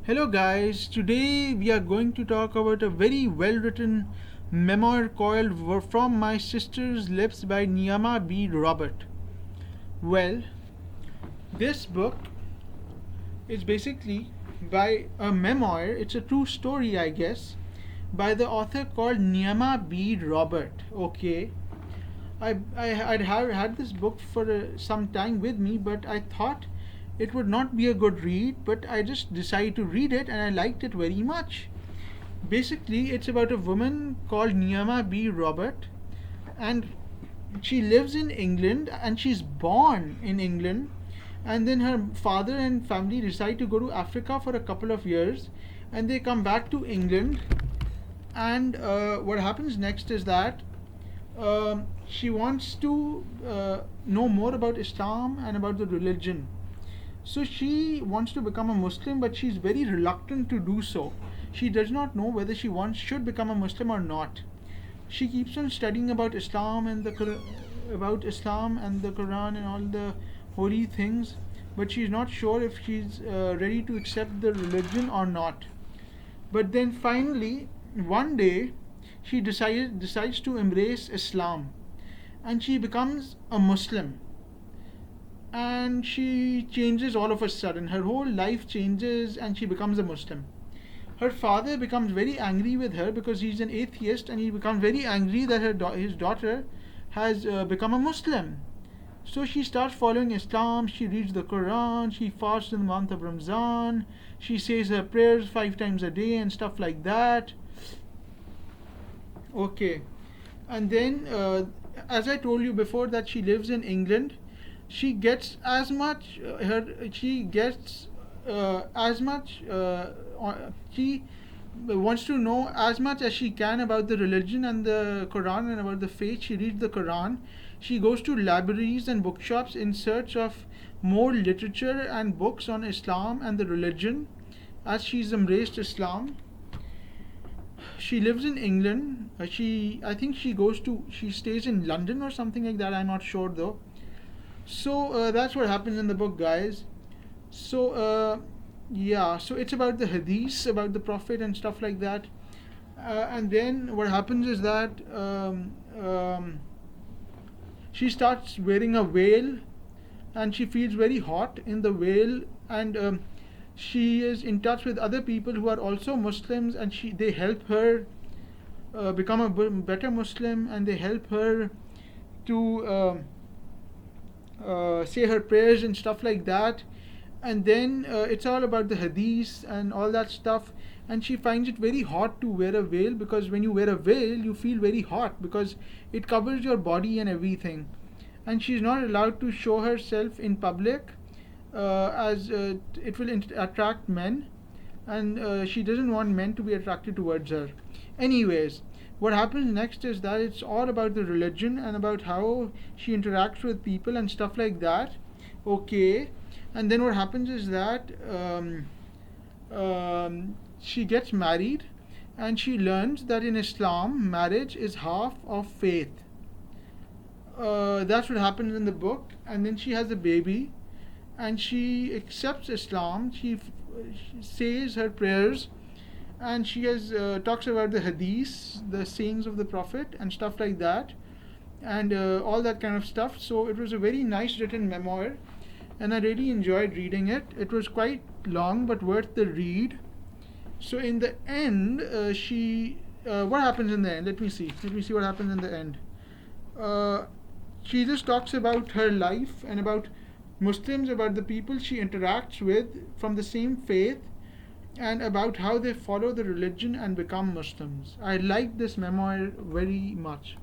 Hello, guys. Today we are going to talk about a very well written memoir called From My Sister's Lips by Niyama B. Robert. Well, this book is basically by a memoir, it's a true story, I guess, by the author called Niyama B. Robert. Okay. I'd have had this book for some time with me, but I thought it would not be a good read, but I just decided to read it and I liked it very much. Basically, it's about a woman called Niyama B. Robert, and she lives in England and she's born in England. And then her father and family decide to go to Africa for a couple of years, and they come back to England. And what happens next is that she wants to know more about Islam and about the religion. So she wants to become a Muslim, but she's very reluctant to do so. She does not know whether she wants should become a Muslim or not. She keeps on studying about Islam and the Quran and all the holy things, but she's not sure if she's ready to accept the religion or not. But then finally, one day, she decides to embrace Islam, and she becomes a Muslim, and she changes all of a sudden. Her whole life changes and she becomes a Muslim. Her father becomes very angry with her because he's an atheist, and he becomes very angry that his daughter has become a Muslim. So she starts following Islam, she reads the Quran, she fasts in the month of Ramzan, she says her prayers 5 times a day and stuff like that. Okay. And then, as I told you before, that she lives in England. She gets as much her she gets as much she wants to know as much as she can about the religion and the Quran and about the faith. She reads the Quran. She goes to libraries and bookshops in search of more literature and books on Islam and the religion, as she's embraced Islam. She lives in England. I think she stays in London or something like that. I'm not sure though. So that's what happens in the book, guys. So yeah, so it's about the hadiths, about the Prophet and stuff like that. And then what happens is that she starts wearing a veil, and she feels very hot in the veil, and she is in touch with other people who are also Muslims, and they help her become a better Muslim, and they help her to say her prayers and stuff like that. And then it's all about the hadiths and all that stuff. And she finds it very hot to wear a veil, because when you wear a veil, you feel very hot because it covers your body and everything. And she's not allowed to show herself in public, as it will attract men, and she doesn't want men to be attracted towards her. Anyways, what happens next is that it's all about the religion and about how she interacts with people and stuff like that. Okay. And then what happens is that she gets married, and she learns that in Islam, marriage is half of faith. That's what happens in the book. And then she has a baby, and she accepts Islam. She says her prayers, and she has talks about the hadiths, the sayings of the Prophet, and stuff like that, and all that kind of stuff. So it was a very nice written memoir, and I really enjoyed reading it. It was quite long, but worth the read. So in the end, she what happens in the end? Let me see. Let me see what happens in the end. Uh, she just talks about her life and about Muslims, about the people she interacts with from the same faith, and about how they follow the religion and become Muslims. I like this memoir very much.